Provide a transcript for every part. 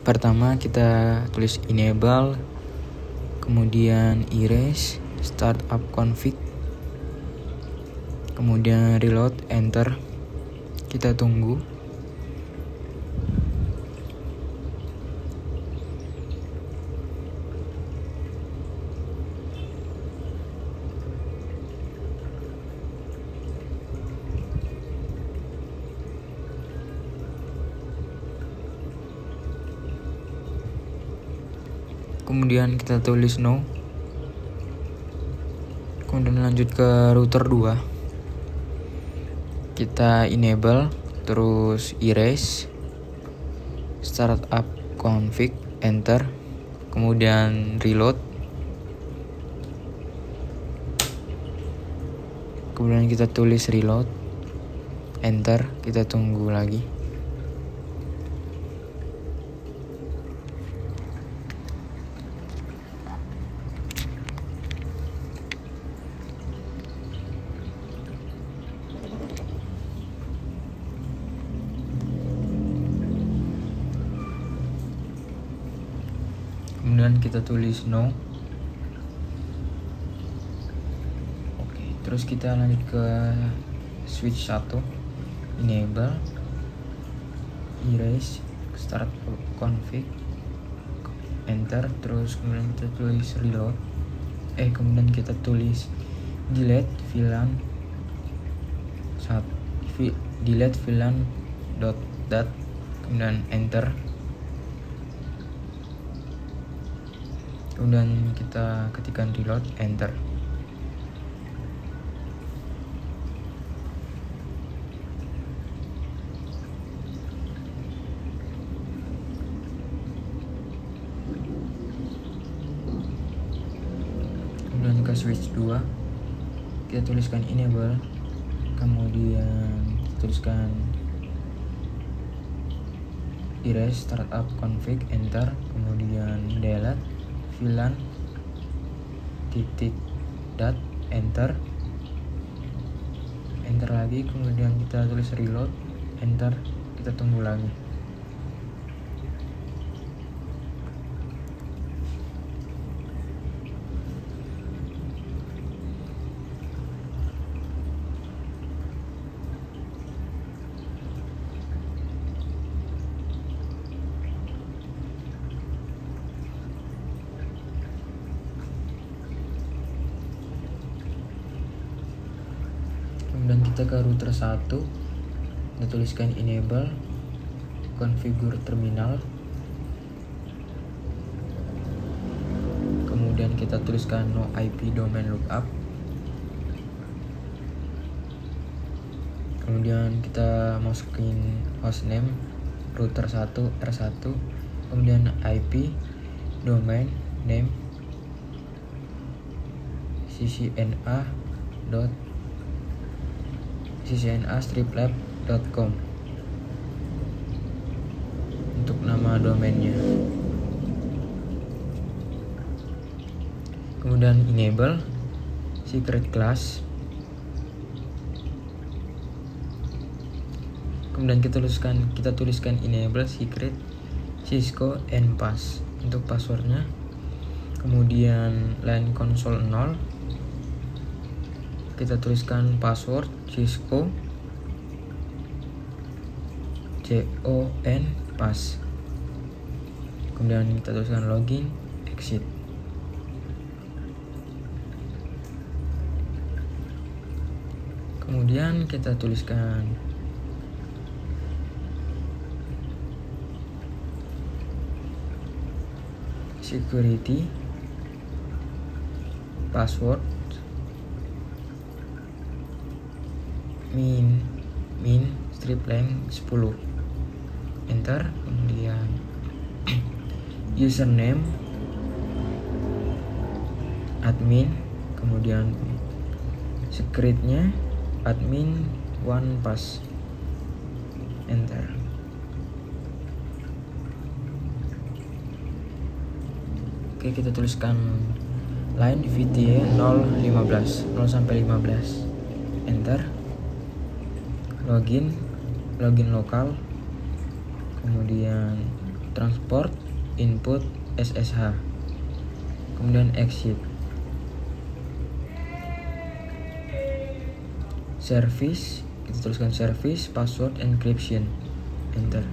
Pertama kita tulis enable, kemudian erase, startup config, kemudian reload, enter. Kita tunggu. Kemudian kita tulis no. Kemudian lanjut ke router 2. Kita enable, terus erase, startup config, enter. Kemudian reload. Kemudian kita tulis reload, enter. Kita tunggu lagi. Kemudian kita tulis no. Oke, terus kita lanjut ke switch 1. Enable, erase, start config, enter. Terus kemudian kita tulis reload. Kemudian kita tulis delete VLAN delete VLAN .dat, kemudian enter. Kemudian kita ketikkan reload, enter. Kemudian ke switch 2, kita tuliskan enable, kemudian tuliskan erase, startup config, enter. Kemudian delete VLAN .dat, enter. Enter lagi. Kemudian kita tulis reload, enter. Kita tunggu lagi. Kemudian kita ke router 1, kita tuliskan enable, configure terminal. Kemudian kita tuliskan no IP domain lookup. Kemudian kita masukin hostname router 1 R1, kemudian IP domain name ccna-striplab.com untuk nama domainnya. Kemudian enable secret class. Kemudian kita tuliskan enable secret Cisco and pass untuk passwordnya. Kemudian line console 0, kita tuliskan password Cisco CON pass. Kemudian kita tuliskan login, exit. Kemudian kita tuliskan security password min strip length 10, enter. Kemudian username admin, kemudian secretnya admin 1 pass, enter. Oke, kita tuliskan line VTA 0 sampai 15, enter. Login lokal, kemudian transport input SSH, kemudian exit. Service, kita tuliskan service password encryption, enter.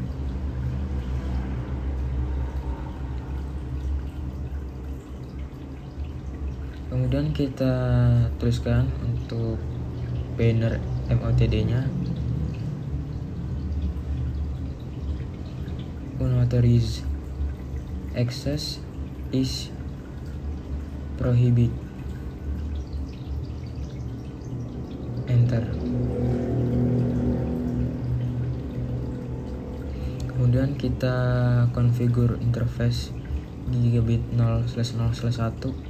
Kemudian kita tuliskan untuk banner MOTD nya unauthorized access is prohibited, enter. Kemudian kita configure interface gigabit 0/0/1.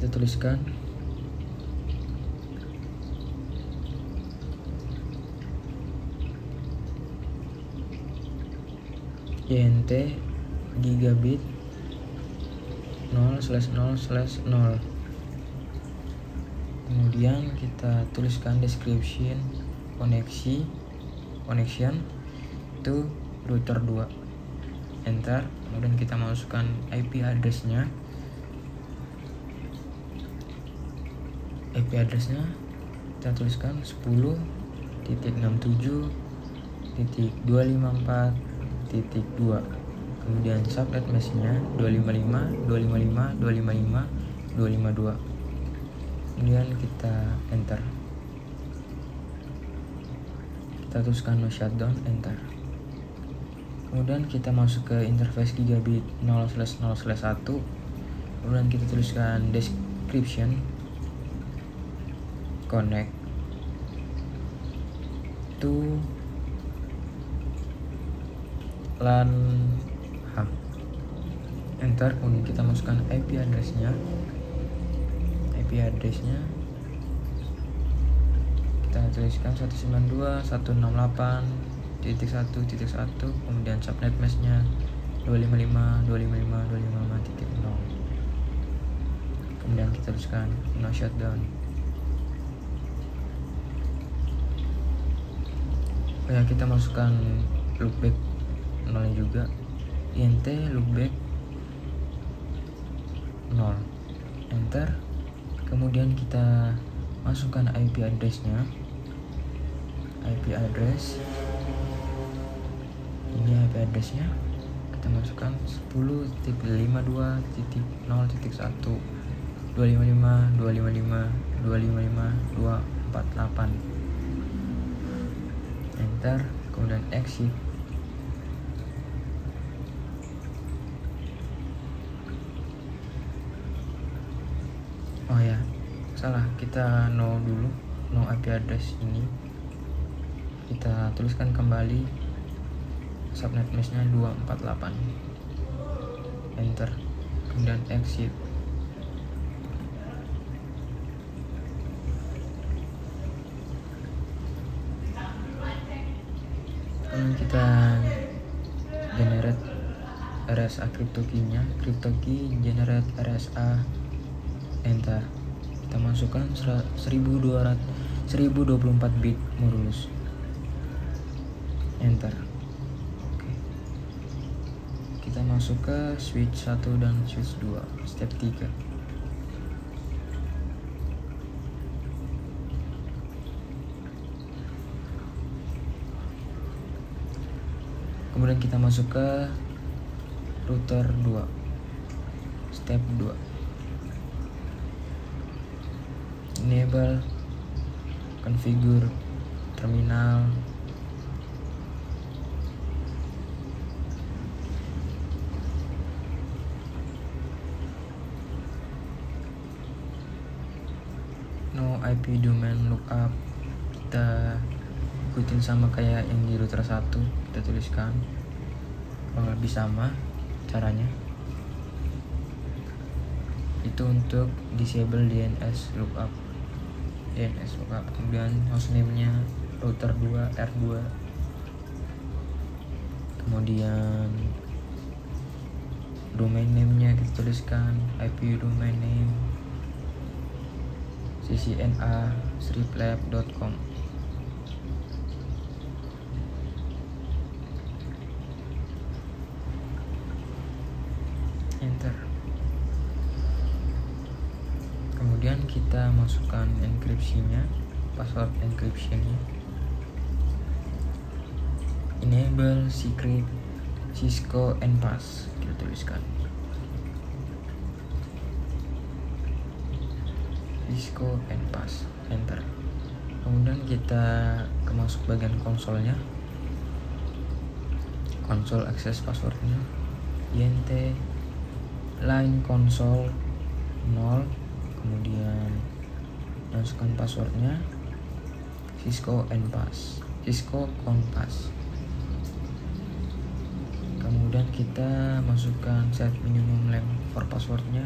Kita tuliskan INT gigabit 0/0/0. Kemudian kita tuliskan description connection to router 2, enter. Kemudian kita masukkan IP address-nya. IP address-nya kita tuliskan 10.67.254.2. kemudian subnet mesh-nya 255.255.255.252. kemudian kita enter. Kita tuliskan no shutdown, enter. Kemudian kita masuk ke interface gigabit 0/0/1. kemudian kita tuliskan description connect to LAN H, enter. Kemudian kita masukkan IP address-nya. Kita tuliskan 192.168.1.1. kemudian subnet mesh-nya 255.255.255.0. kemudian kita tuliskan no shutdown. Kita masukkan loopback 0 juga, int loopback 0, enter. Kemudian kita masukkan IP address-nya. IP address ini IP address-nya kita masukkan 10.52.0.1 255.255.255.248, enter. Kemudian exit. Oh ya, salah, kita no dulu, no IP address ini. Kita tuliskan kembali subnet mesh-nya 248, enter. Kemudian exit. Kemudian kita generate RSA crypto key-nya, crypto key generate RSA, enter. Kita masukkan 1024 bit modulus, enter. Oke. Kita masuk ke switch 1 dan switch 2, step 3. Kemudian kita masuk ke router 2, step 2. Enable configure terminal. No IP domain lookup. Kita ikutin sama kayak yang di router 1, kita tuliskan kurang lebih sama caranya. Itu untuk disable DNS lookup. Kemudian hostname-nya router 2 R2. Kemudian domain name-nya kita tuliskan IP domain name ccna-lab.com. enter. Kemudian kita masukkan enkripsinya, password encryptionnya. Enable secret Cisco and pass, kita tuliskan Cisco and pass, enter. Kemudian kita masuk bagian konsolnya, konsol akses passwordnya int line console 0, kemudian masukkan passwordnya Cisco and pass, Cisco compass. Kemudian kita masukkan set minimum length for passwordnya,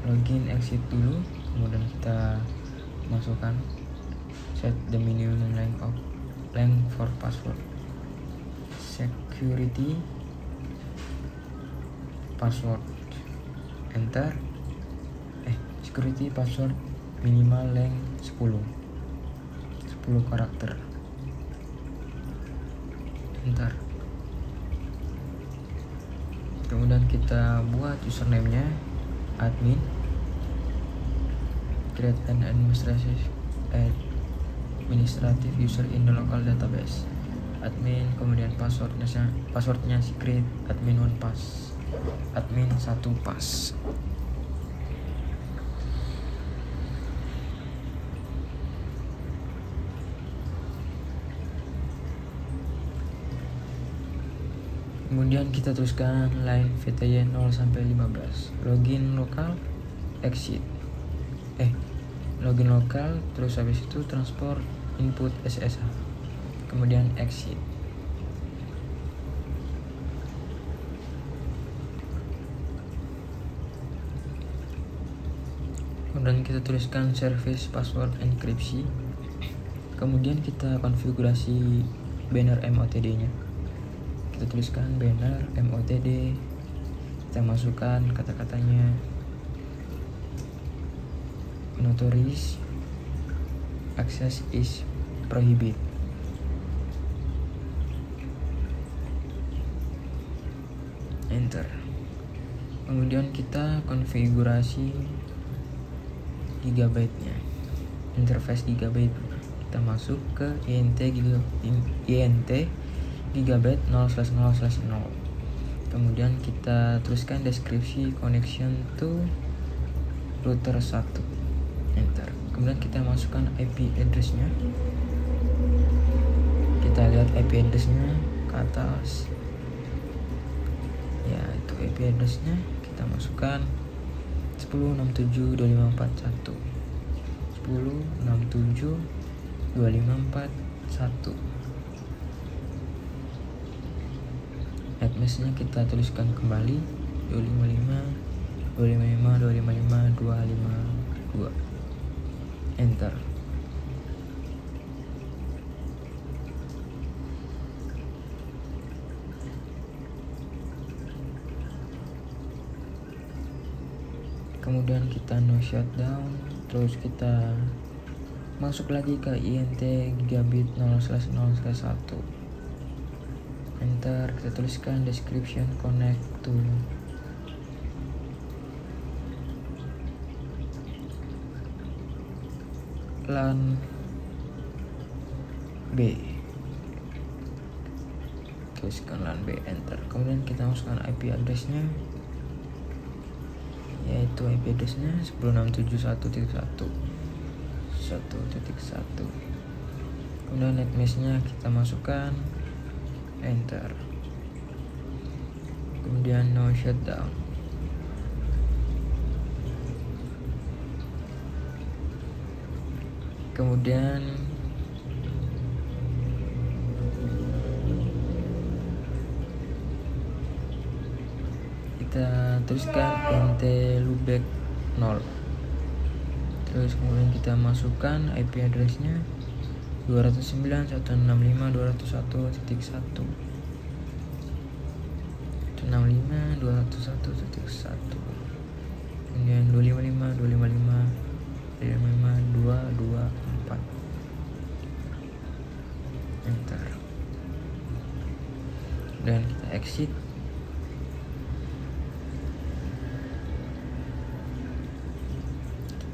login exit dulu, kemudian kita masukkan set the minimum length for password, security password, enter. Security password minimal length 10 karakter, enter. Kemudian kita buat username-nya admin, create an administrative user in the local database, admin. Kemudian passwordnya secret, admin 1 pass, admin 1 pass. Kemudian kita tuliskan line VTY 0 sampai 15, login lokal, exit. Login lokal, terus habis itu transport input SSH, kemudian exit. Kemudian kita tuliskan service password enkripsi. Kemudian kita konfigurasi banner MOTD nya. Kita tuliskan banner MOTD, kita masukkan kata-katanya notaries, access is prohibit, enter. Kemudian kita konfigurasi gigabyte-nya, interface gigabyte. Kita masuk ke int gigabyte 0/0/0. Kemudian kita tuliskan deskripsi connection to router 1, enter. Kemudian kita masukkan IP address-nya. Kita lihat IP address-nya ke atas. Ya, itu IP address-nya. Kita masukkan 10.67.2541, 10.67.2541. Address-nya kita tuliskan kembali 255.255.252, enter. Kemudian kita no shutdown, terus kita masuk lagi ke int gigabit 0/0/1, enter. Kita tuliskan description connect to LAN B, tuliskan LAN B, enter. Kemudian kita masukkan IP address-nya, yaitu IP address-nya 10.67.1.1.1. Kemudian net mesh-nya kita masukkan, enter. Kemudian no shutdown. Kemudian kita tuliskan int loopback 0. Terus kemudian kita masukkan IP address-nya 209.165.201.1, 165.201.1, kemudian 255.255.224, enter. Dan kita exit.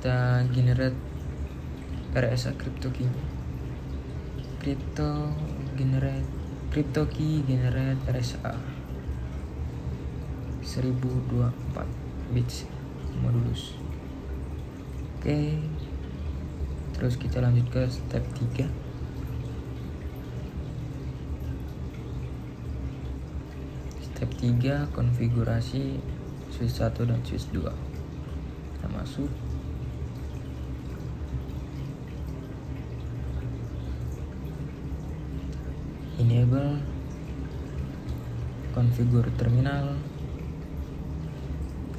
kita generate RSA crypto key generate RSA 1024 bits modulus. Oke, terus kita lanjut ke step 3. Step 3 konfigurasi switch 1 dan switch 2. Kita masuk, enable configure terminal,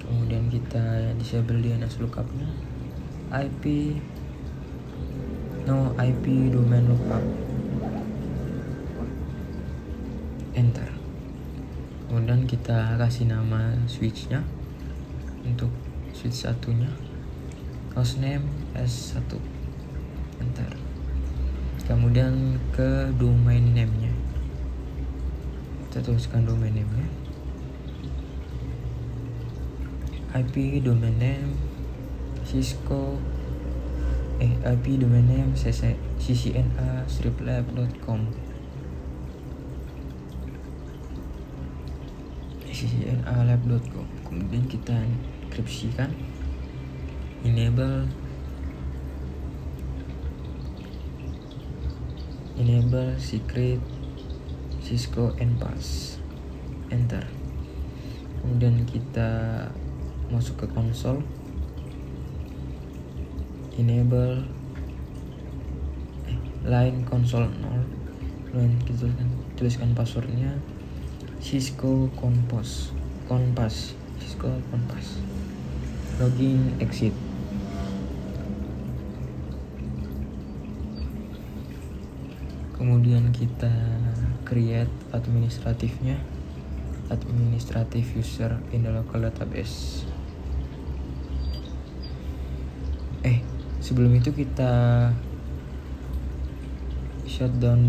kemudian kita disable DNS lookupnya, no IP domain lookup, enter. Kemudian kita kasih nama switchnya. Untuk switch satunya hostname S1, enter. Kemudian ke domain name-nya, kita tuliskan domain name-nya, IP domain name Cisco IP domain name ccna-lab.com, ccna-lab.com. Kemudian kita enkripsikan, enable secret Cisco NPass, enter. Kemudian kita masuk ke konsol, enable line console 0, kemudian kita tuliskan passwordnya Cisco Compass, Cisco Compass, login exit. Kemudian kita create administrative user in the local database. Sebelum itu kita shutdown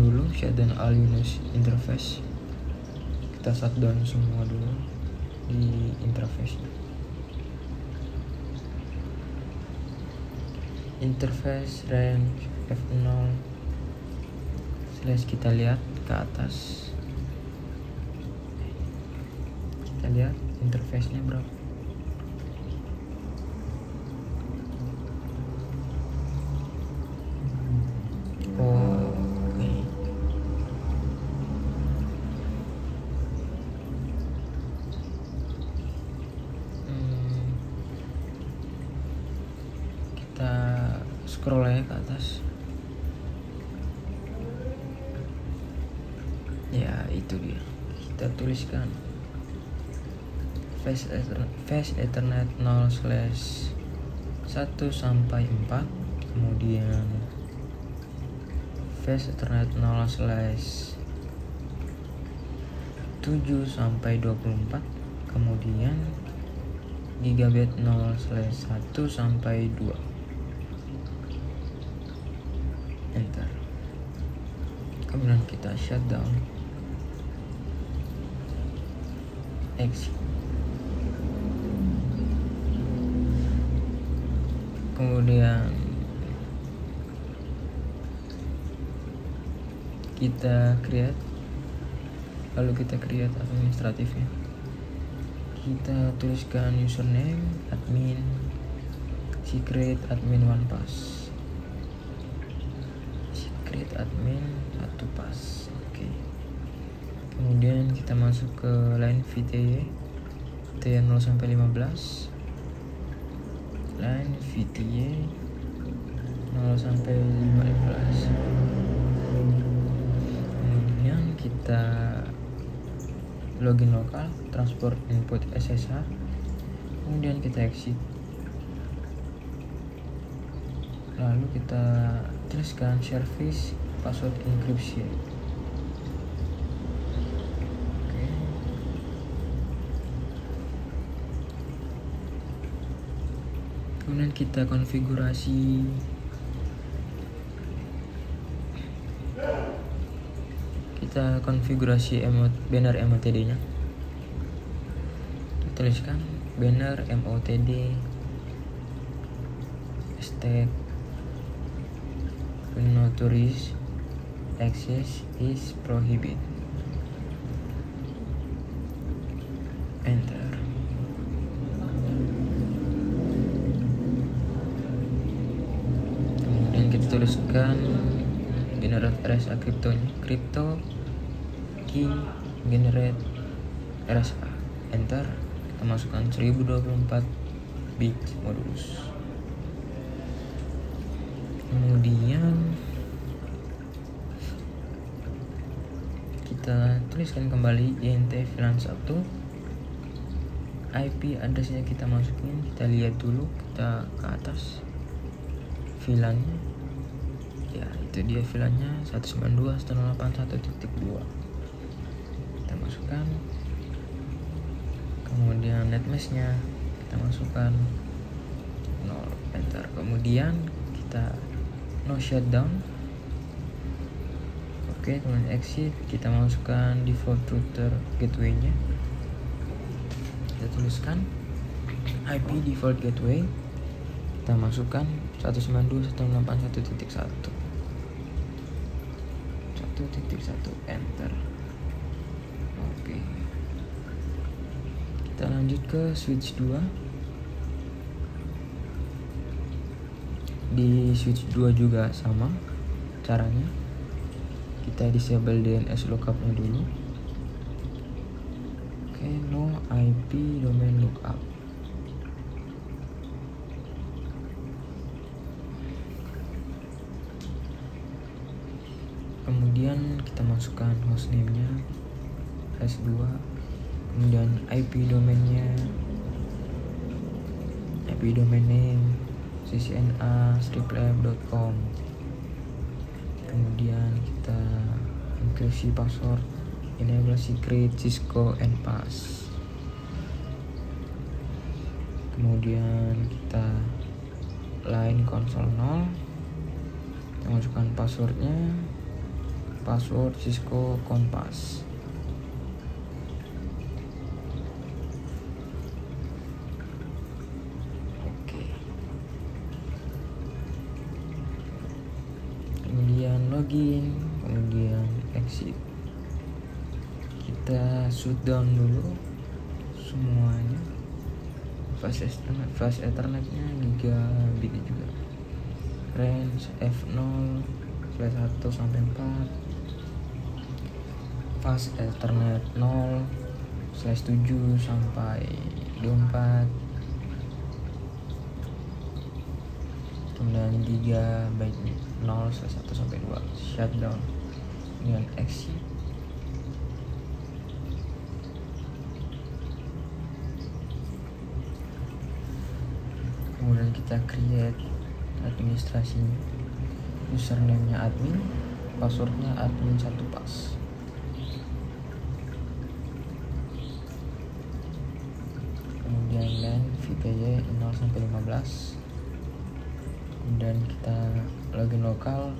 all Linux interface. Kita shutdown semua dulu di interface. Interface range F0 / kita lihat ke atas, kita lihat interface-nya berapa. Kita scroll aja ke atas. Ya, itu dia. Kita tuliskan Fast Ethernet 0/1 sampai 4, kemudian Fast Ethernet 0/7 sampai 24, kemudian Gigabit 0/1 sampai 2, enter. Kemudian kita shutdown, exit. Kemudian kita create administratifnya. Kita tuliskan username admin, secret admin 1 pass. Oke. Kemudian kita masuk ke line VTY 0 sampai 15. Line VTY 0 sampai 15. Kemudian kita login lokal, transport input SSH. Kemudian kita exit. Lalu kita tuliskan service password encryption. Oke. Kemudian kita konfigurasi banner MOTD nya. Kita tuliskan banner MOTD hashtag unauthorized access is prohibited. Enter. Kemudian kita tuliskan generate RSA kriptonya, crypto key generate RSA. Enter. Kita masukkan 1024 bit modulus. Kemudian kita tuliskan kembali INT VLAN 1, IP addressnya kita masukin, kita lihat dulu, kita ke atas VLAN-nya, ya itu dia VLAN-nya 192.168.1.2, kita masukkan. Kemudian netmask-nya kita masukkan 0, enter. Kemudian kita no shutdown. Oke, kemudian exit, kita masukkan default router gateway-nya. Kita tuliskan IP default gateway, kita masukkan 192.168.1.1, enter. Oke, kita lanjut ke switch 2. Di switch 2 juga sama caranya, kita disable DNS lookup-nya dulu. Oke, no IP domain lookup. Kemudian kita masukkan hostname-nya S2, kemudian IP domainnya, IP domain name ccna-lab.com. Kemudian kita enkripsi password, enable secret Cisco and pass. Kemudian kita line console 0, kita masukkan passwordnya, password Cisco Compass. Kemudian login, kemudian exit. Kita shutdown dulu semuanya. Flash Ethernetnya gigabit juga. Range F0/1 sampai 4. Fast Ethernet 0/7 sampai 24. Kemudian gigabyte 0/1 sampai 2, shutdown dengan exit. Kemudian kita create administrasinya, username-nya admin, passwordnya admin 1 pas. Kemudian LAN VPY 0 sampai 15. Kemudian kita login lokal,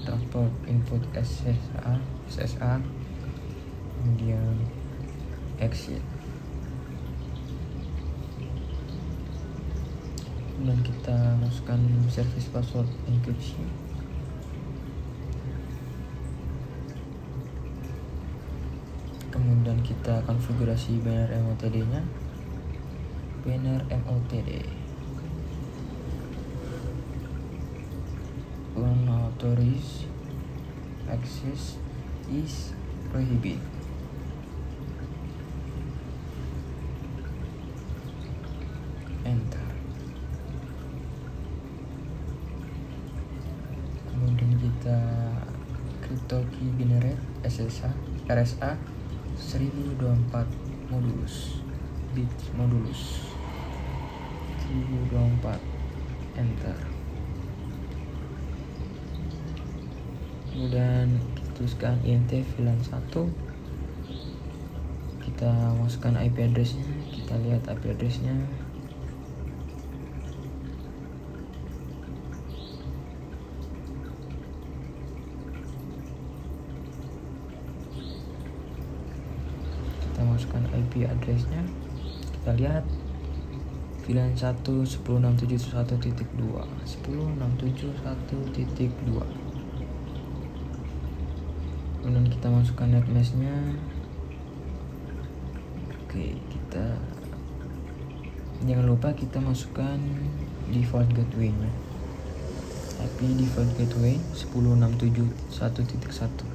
transport input SSA, kemudian exit. Kemudian kita masukkan service password enkripsi. Kemudian kita konfigurasi banner MOTD-nya, banner MOTD. Unauthorized access is prohibited. Enter. Kemudian kita crypto key generate RSA 1024 modulus bit modulus 1024, enter. Kemudian kita tuliskan INT VLAN 1, kita masukkan IP addressnya, kita lihat IP addressnya. Kita masukkan IP addressnya, kita lihat VLAN 1 10.67.1.2 10.67.1.2. Kemudian kita masukkan net mesh-nya. Oke, kita jangan lupa kita masukkan default gateway-nya. IP default gateway 10.67.1.1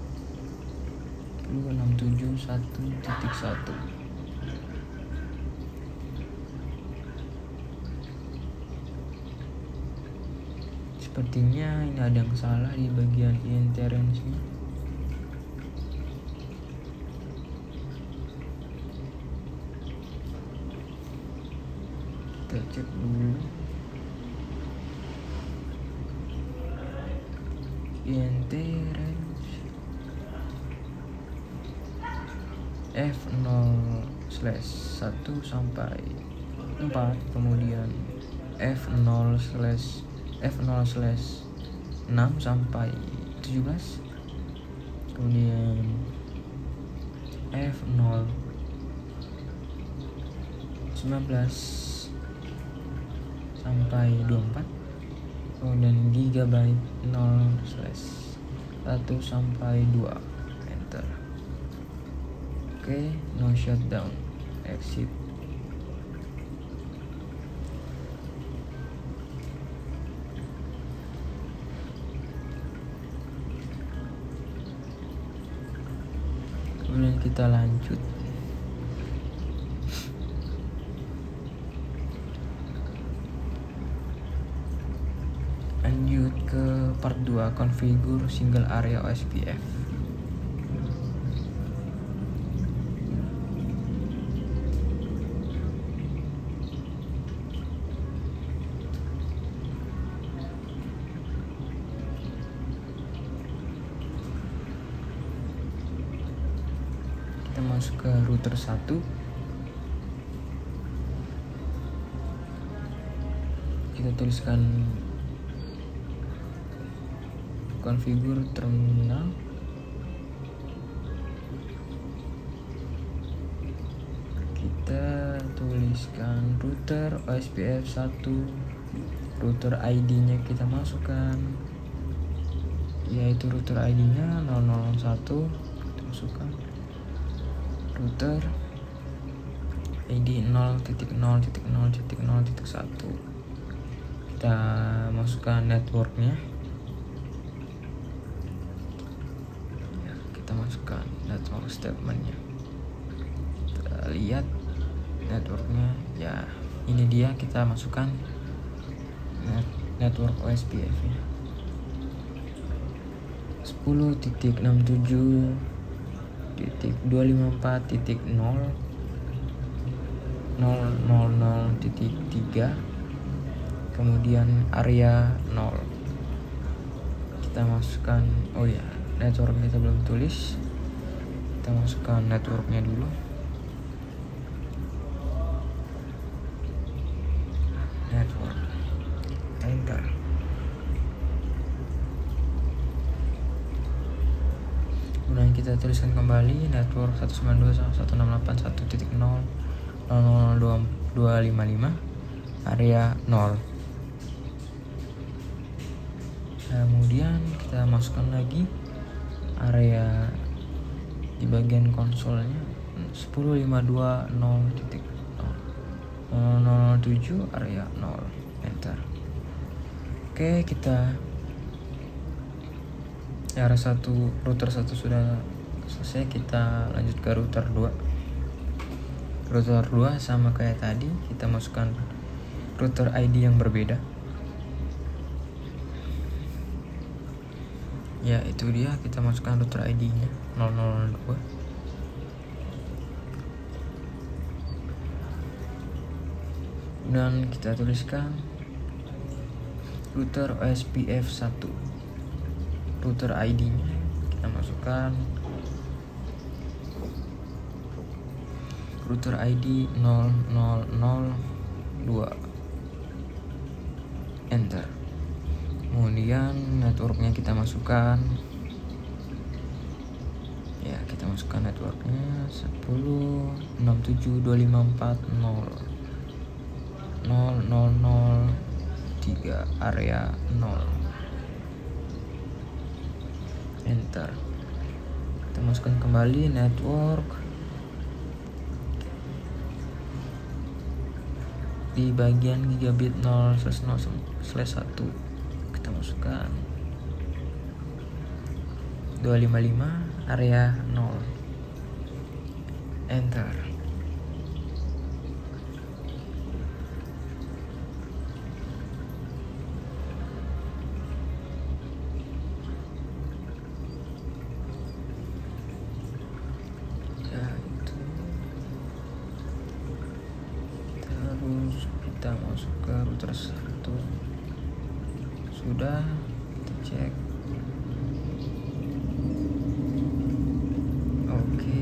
10.67.1.1. Sepertinya ini ada yang salah di bagian INT range-nya. Kita cek dulu. INT range F0/1 sampai 4, kemudian F0/6 sampai 17, kemudian F0 19 sampai 24, kemudian gigabyte 0/1 sampai 2. Enter. Oke, no shutdown, exit. Kemudian kita lanjut. Lanjut ke part 2, configure single area OSPF. Kita masuk ke router 1. Kita tuliskan configure terminal. Kita tuliskan router OSPF 1, router ID-nya kita masukkan, yaitu router ID-nya 001. Kita masukkan router ID 0.0.0.1. Kita masukkan networknya. Ya, kita masukkan network statementnya. Kita lihat networknya. Ya, ini dia, kita masukkan network OSPF nya 10.254.0.000.3, kemudian area 0. Kita masukkan, oh ya, networknya kita belum tulis. Kita masukkan networknya dulu. Network, enter. Kemudian kita tuliskan kembali network 192.168.0.00255, area 0. Kemudian kita masukkan lagi area di bagian konsolnya 10.52.0.007, area 0. Enter. Oke, kita router 1 sudah selesai. Kita lanjut ke router 2. Router 2 sama kayak tadi, kita masukkan router ID yang berbeda. Ya, itu dia, kita masukkan router ID-nya 002. Dan kita tuliskan router OSPF 1. Router ID-nya kita masukkan router ID 0002. Enter. Kemudian networknya kita masukkan. Ya, kita masukkan networknya 10.67.254.0. 0.0.0.0.3 area 0. Enter. Kita masukkan kembali network. Di bagian gigabit 0/0/1 kita masukkan 255 area 0. Enter. Terus kita masuk ke router 1. Sudah, kita cek. Oke.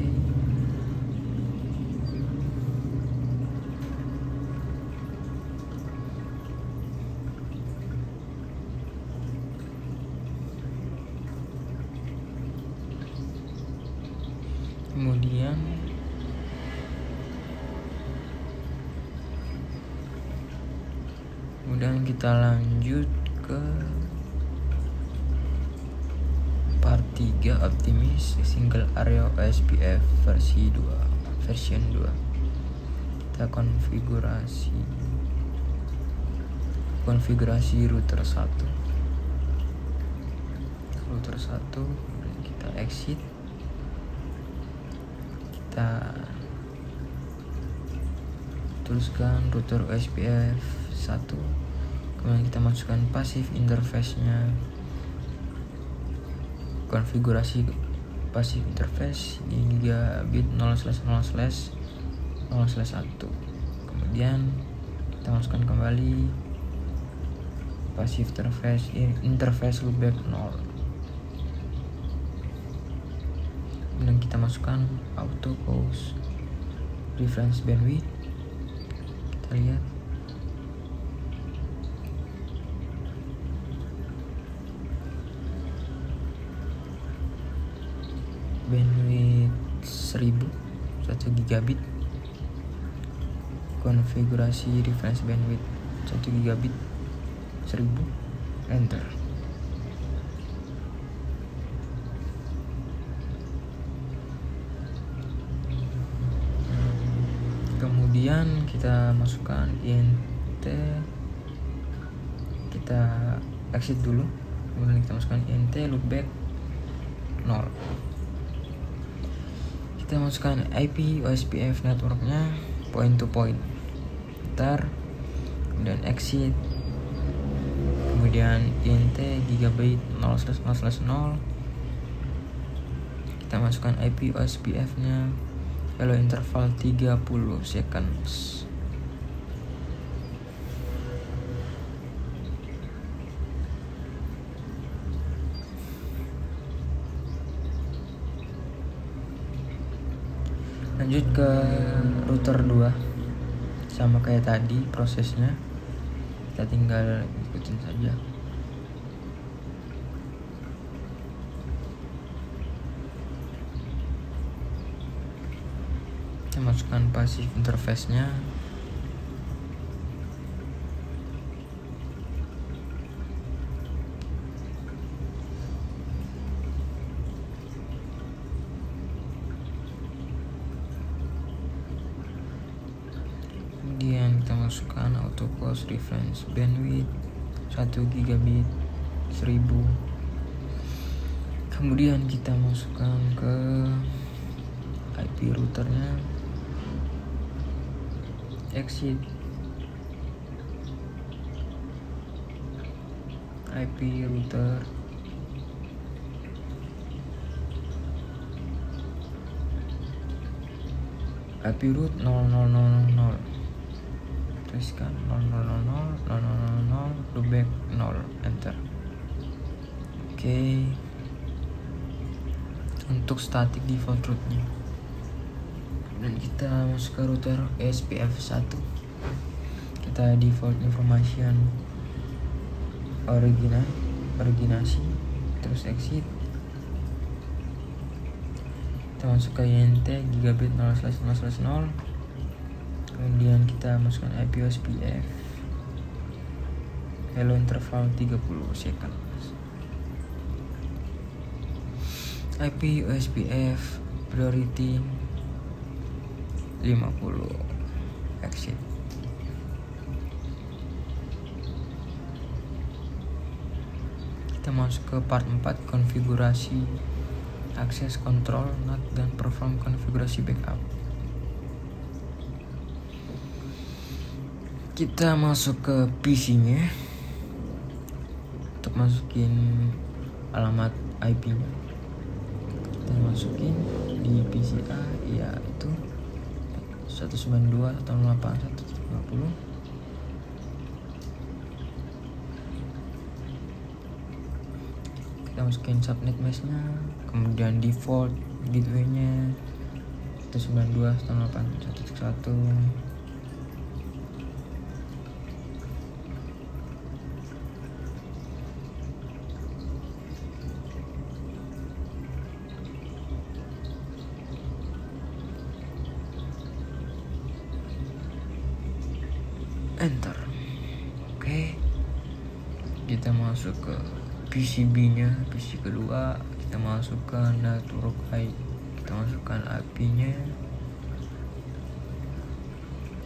Kemudian kita lanjut ke part 3 Optimis Single Area OSPF version 2. Kita konfigurasi router 1. Kemudian kita exit. Kita tuliskan router OSPF 1. Kemudian kita masukkan passive interface-nya. Konfigurasi passive interface di gigabit 0/0/0/1. Kemudian kita masukkan kembali passive interface loopback 0. Kemudian kita masukkan auto pause reference bandwidth. Kita lihat bandwidth 1000 1 gigabit. Konfigurasi reference bandwidth 1 gigabit 1000. Enter. Kemudian kita masukkan INT, kita exit dulu. Kemudian kita masukkan INT loopback 0. Kita masukkan IP OSPF networknya point to point. Enter. Kemudian exit. Kemudian INT gigabit 0/0/0. Kita masukkan IP OSPF nya kalau interval 30 seconds. Lanjut ke router 2. Sama kayak tadi prosesnya. Kita tinggal ikutin saja. Kita masukkan passive interface-nya. Kemudian kita masukkan auto pause reference bandwidth 1 gigabit 1000. Kemudian kita masukkan ke IP routernya. Exit. IP router. IP root 0000. Tuliskan 000000 loopback 0. Enter. Oke. Untuk static default rootnya. Dan kita masuk ke router OSPF 1. Kita default information originasi, terus exit. Kita masuk ke INT gigabit 0/0/0. Kemudian kita masukkan IP OSPF hello interval 30 second. IP USBF priority 50 exit. Kita masuk ke part 4, konfigurasi akses control NAT dan perform konfigurasi backup. Kita masuk ke PC-nya untuk masukin alamat IP-nya. Kita masukin di PCA yaitu 192.168.1.50. Kita masukin subnet mesh-nya, kemudian default gateway-nya 192.168.1.1. Enter. Oke. Kita masuk ke PCB-nya, PC kedua. Kita masukkan network IP. Kita masukkan IP-nya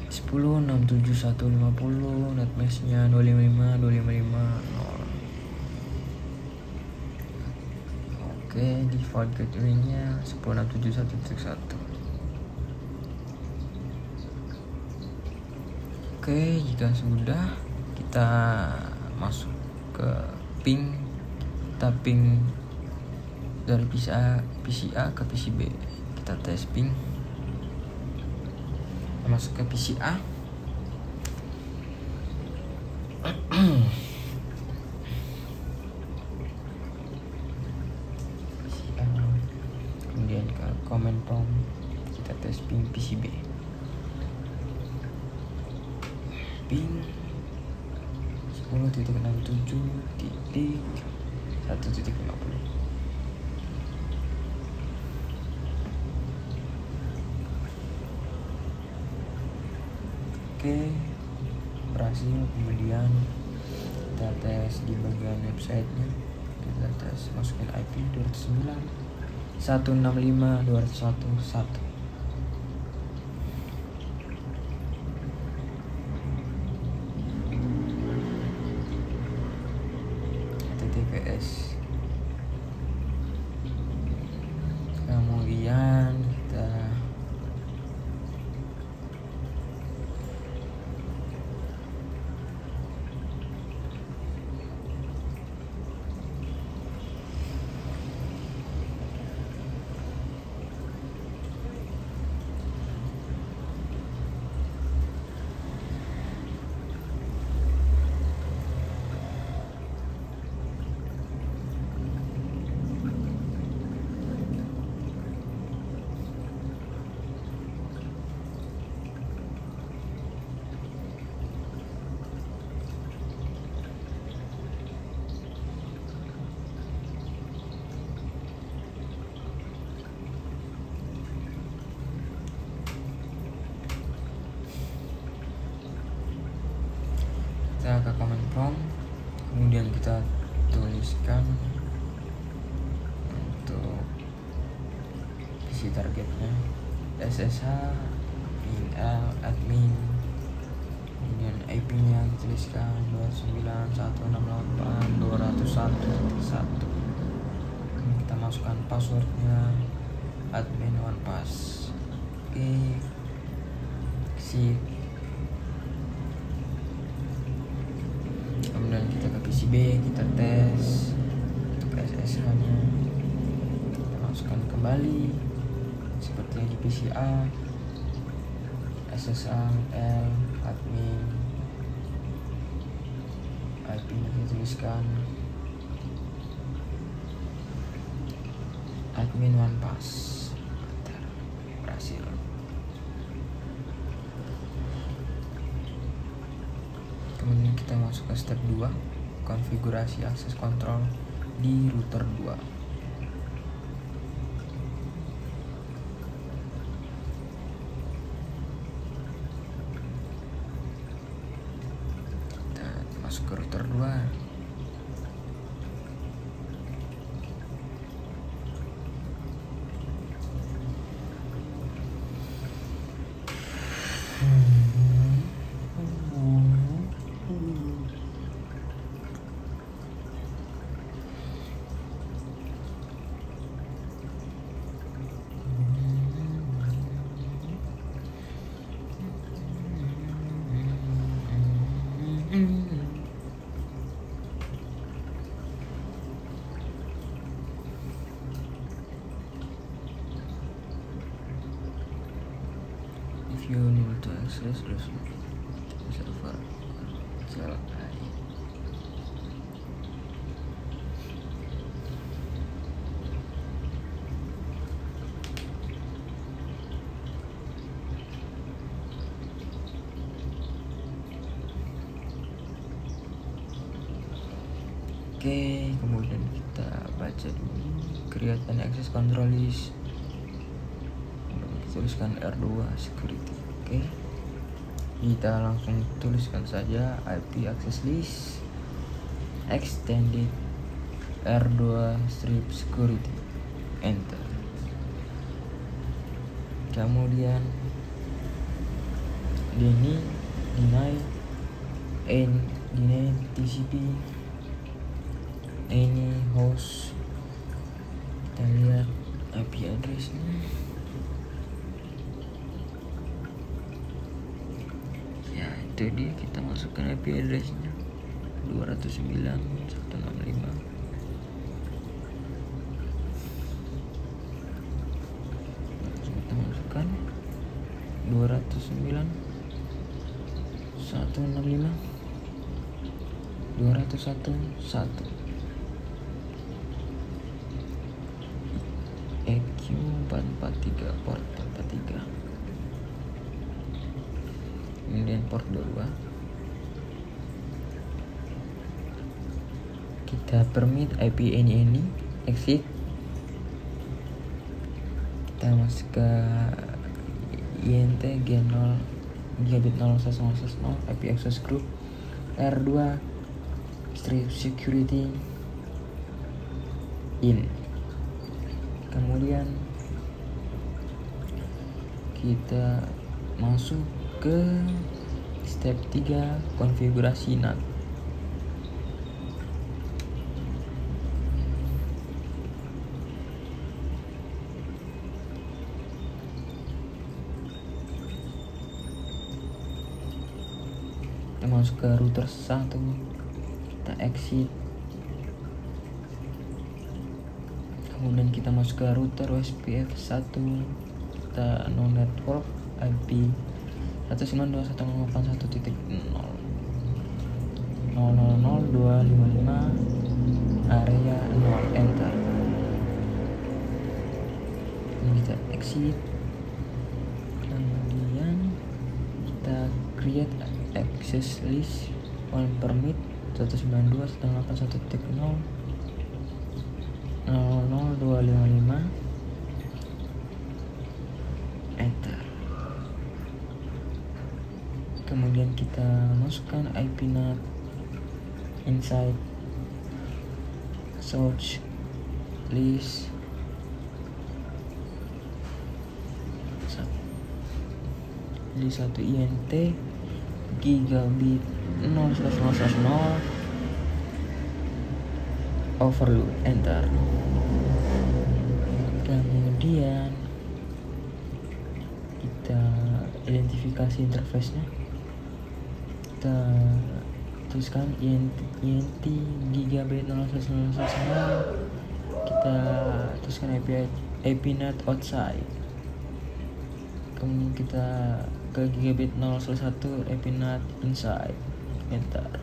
10.67.150, net mesh-nya 255.255.0. Oke, default gateway-nya 10.67.1.1. Oke, jika sudah, kita masuk ke ping. Kita ping dari PCA ke PCB. Kita tes ping. Kita masuk ke PCA. PCA. Kemudian ke command prompt. Kita tes ping PCB. Ping 10.67.1.50. Oke, berhasil. Kemudian kita tes di bagian websitenya. Kita tes masukin IP 209.165.201.1. TPS. Kemudian kita ke command prompt, kemudian kita tuliskan untuk isi targetnya SSH admin, kemudian IP nya tuliskan 29168.201.1. Kita masukkan passwordnya admin OnePass. Oke, exit. Kemudian kita ke PCB, kita tes untuk SSH nya. Kita masukkan kembali seperti yang di PCA, SSL admin, IP nya kita tuliskan admin OnePass. Berhasil. Kemudian kita masuk ke step 2, konfigurasi akses kontrol di router 2. Kita masuk ke ke router 2. If you need to access the server, selesai. Oke, kemudian kita baca dulu create and access control list. Tuliskan R2 security. Oke, kita langsung tuliskan saja IP access list extended R2 strip security, enter. Kemudian deny TCP any host. Kita lihat IP addressnya. Ya, itu dia, kita masukkan IP addressnya 209.165. Kita masukkan 209.165 201.1 EQ443 port 43, kemudian port 2. Kita permit IP any exit. Kita masuk ke INT G0 gigabit 0.1.0 IP access group R2 strip security in. Kemudian kita masuk ke step 3 konfigurasi NAT. Kita masuk ke router 1, kita exit. Kemudian kita masuk ke router OSPF 1, kita no network IP 192.168.1.0 000.255 area 0, enter. Ini kita exit. Kemudian kita create access list on permit 192.168.1.0 00255, enter. Kemudian kita masukkan IP NAT inside search list di 1 INT gigabit 0.0.0 overload, enter. Kemudian kita identifikasi interface-nya, kita tuliskan INT gigabit 0.0.0, kita tuliskan IP NAT outside. Kemudian kita ke gigabit 0.1 IP NAT inside, enter.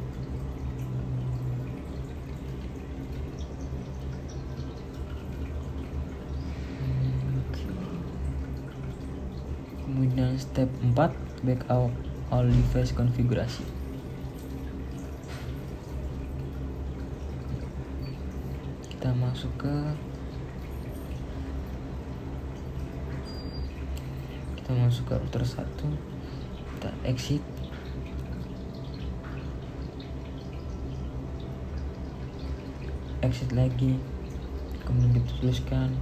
Kemudian step 4 backup all device konfigurasi. Kita masuk ke router 1, kita exit. exit lagi, kemudian kita tuliskan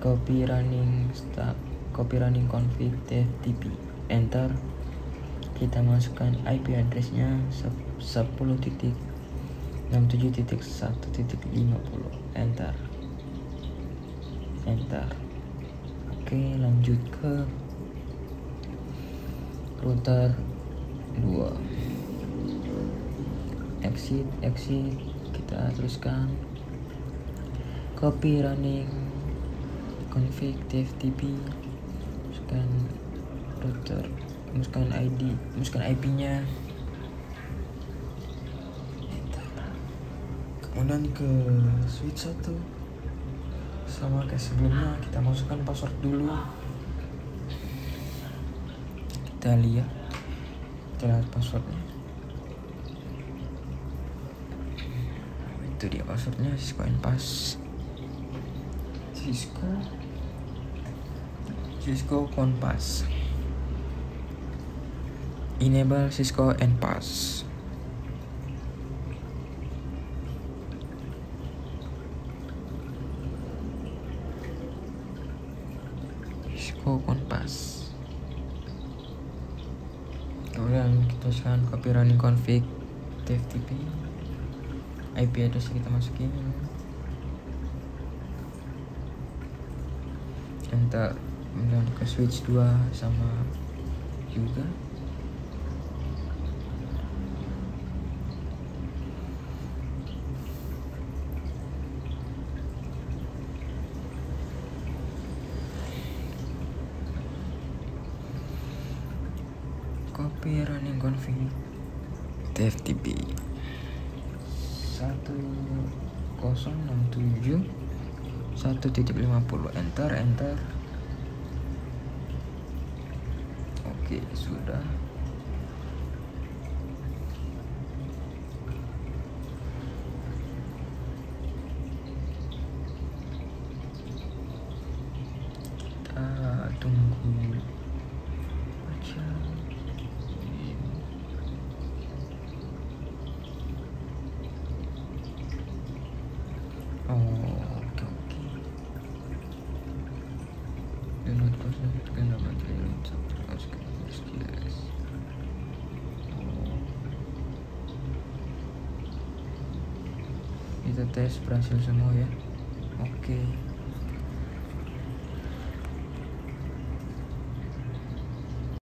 copy running config tftp, enter. Kita masukkan IP addressnya 10.67.1.50, enter. Oke, lanjut ke router 2, exit, kita teruskan copy running config tftp, masukkan router, masukkan IP-nya, kemudian ke switch 1 sama kayak sebelumnya, kita masukkan password dulu. Kita lihat passwordnya. Itu dia passwordnya, Cisco NPass. Cisco NPass. Enable Cisco NPass. Cisco NPass. Kemudian kita tuliskan copy running config tftp, IP address kita masukin, enter. Kemudian ke switch 2 sama juga, copy running config tftp 1067.1.50, enter. Oke, sudah. Kita tunggu aja. Oke. Download proses dengan material skills. Kita tes berhasil semua ya. Oke.